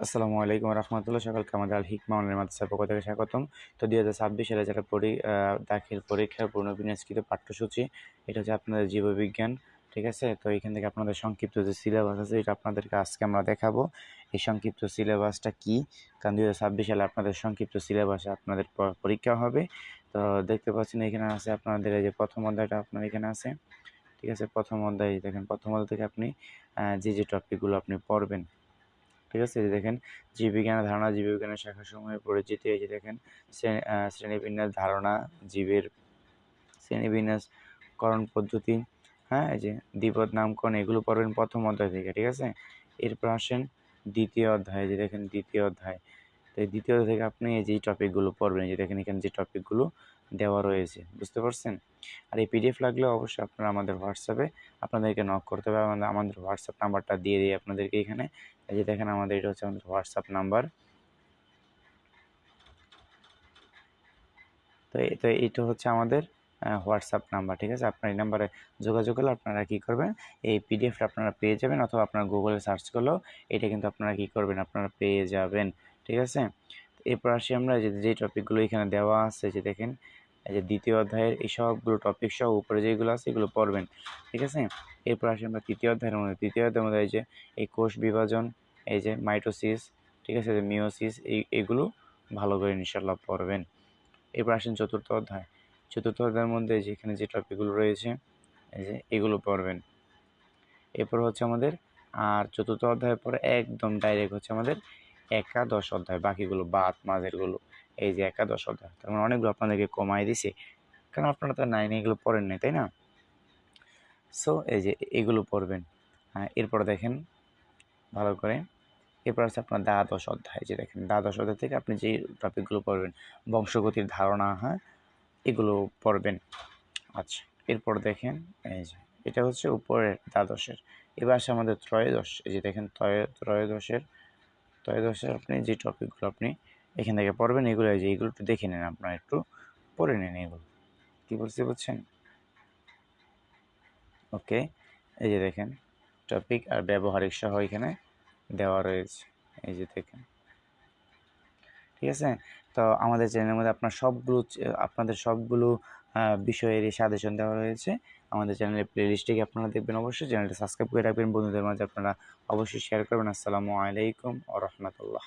আসসালামু আলাইকুম রহমতুল্লাহ। সকালকে আমাদের আল হিকমা অনলাইন মাদ্রাসার পক্ষ থেকে স্বাগতম। তো 2026 সালে যারা দাখিল পরীক্ষার পুনর্বিন্যাসকৃত পাঠ্যসূচি, এটা হচ্ছে আপনাদের জীববিজ্ঞান, ঠিক আছে। তো এখান থেকে আপনাদের সংক্ষিপ্ত যে সিলেবাস আছে এটা আপনাদেরকে আজকে আমরা দেখাবো। এই সংক্ষিপ্ত সিলেবাসটা কি, কারণ 2026 সালে আপনাদের সংক্ষিপ্ত সিলেবাসে আপনাদের পরীক্ষা হবে। তো দেখতে পাচ্ছেন এখানে আছে আপনাদের এই যে প্রথম অধ্যায়টা আপনার এখানে আছে, ঠিক আছে। প্রথম অধ্যায় দেখেন, প্রথম অধ্যায় থেকে আপনি যে টপিকগুলো আপনি পড়বেন, ঠিক আছে। এই যে দেখেন, জীববিজ্ঞানের ধারণা, জীববিজ্ঞানের শাখাসমূহের পরিচিতি। এই যে দেখেন, শ্রেণীবিন্যাস ধারণা, জীবের শ্রেণীবিন্যাসকরণ পদ্ধতি, হ্যাঁ, এই যে দ্বিপদ নামকরণ, এগুলো পড়বেন প্রথম অধ্যায় থেকে, ঠিক আছে। এরপর আসেন দ্বিতীয় অধ্যায়। যে দেখেন দ্বিতীয় অধ্যায়, তো এই দ্বিতীয় অধ্যায় থেকে আপনি এই যে টপিকগুলো পড়বেন, যে দেখেন এখানে যে টপিকগুলো দেওয়া রয়েছে, বুঝতে পারছেন। আর এই পিডিএফ লাগলে অবশ্যই আপনারা আমাদের হোয়াটসঅ্যাপে আপনাদেরকে নক করতে হবে। আমাদের হোয়াটসঅ্যাপ নাম্বারটা দিয়ে দিই আপনাদেরকে এখানে। এই যে দেখেন, আমাদের এটা হচ্ছে আমাদের হোয়াটসঅ্যাপ নাম্বার। তো এইটা হচ্ছে আমাদের হোয়াটসঅ্যাপ নাম্বার, ঠিক আছে। আপনার এই নাম্বারে যোগাযোগ করলে আপনারা কী করবেন, এই পিডিএফটা আপনারা পেয়ে যাবেন, অথবা আপনারা গুগলে সার্চ করলেও এটা কিন্তু আপনারা কী করবেন, আপনারা পেয়ে যাবেন, ঠিক আছে। এরপর আসি আমরা যে টপিকগুলো এখানে দেওয়া আছে, যে দেখেন এই যে দ্বিতীয় অধ্যায়ের এই সবগুলো টপিক সহ উপরে যেগুলো আছে এগুলো পড়বেন, ঠিক আছে। এরপর আসি আমরা তৃতীয় অধ্যায়ের মধ্যে। তৃতীয় অধ্যায়ের মধ্যে এই যে এই কোষ বিভাজন, এই যে মাইটোসিস, ঠিক আছে, যে মিওসিস, এইগুলো ভালো করে ইনশাল্লাহ পড়বেন। এরপর আসেন চতুর্থ অধ্যায়। চতুর্থ অধ্যায়ের মধ্যে যেখানে যে টপিকগুলো রয়েছে এই যে এগুলো পড়বেন। এরপর হচ্ছে আমাদের আর চতুর্থ অধ্যায়ের পরে একদম ডাইরেক্ট হচ্ছে আমাদের একাদশ অধ্যায়, বাকিগুলো বাদ মাঝেরগুলো। এই যে একাদশ অধ্যায়, তার মানে অনেকগুলো আপনাদেরকে কমাই দিছে, কারণ আপনারা তো নাইনে এগুলো পড়েন নাই, তাই না। সো এই যে এগুলো পড়বেন। হ্যাঁ, এরপর দেখেন ভালো করে, এরপর আছে আপনার দ্বাদশ অধ্যায়। যে দেখেন দ্বাদশ অধ্যায় থেকে আপনি যে টপিকগুলো পড়বেন, বংশগতির ধারণা, হ্যাঁ, এগুলো পড়বেন। আচ্ছা, এরপর দেখেন এই যে এটা হচ্ছে উপরের দ্বাদশের। এবার আসে আমাদের ত্রয়োদশ। এই যে দেখেন ত্রয়োদশের আপনি যে টপিকগুলো আপনি এখান থেকে পড়বেন, এগুলো এই যে এগুলো একটু দেখে নেন, আপনারা একটু পড়ে নেন এগুলো, কী বলছি বুঝছেন। ওকে, এই যে দেখেন টপিক আর ব্যবহারিক সহ এখানে দেওয়া রয়েছে, এই যে দেখেন, ঠিক আছে। তো আমাদের চ্যানেলের মধ্যে আপনাদের সবগুলো বিষয়েরই সাজেশন দেওয়া রয়েছে। আমাদের চ্যানেলের প্লেলিস্টে গিয়ে আপনারা দেখবেন, অবশ্যই চ্যানেলটা সাবস্ক্রাইব করে রাখবেন, বন্ধুদের মাঝে আপনারা অবশ্যই শেয়ার করবেন। আসসালামু আলাইকুম ওয়া রাহমাতুল্লাহ।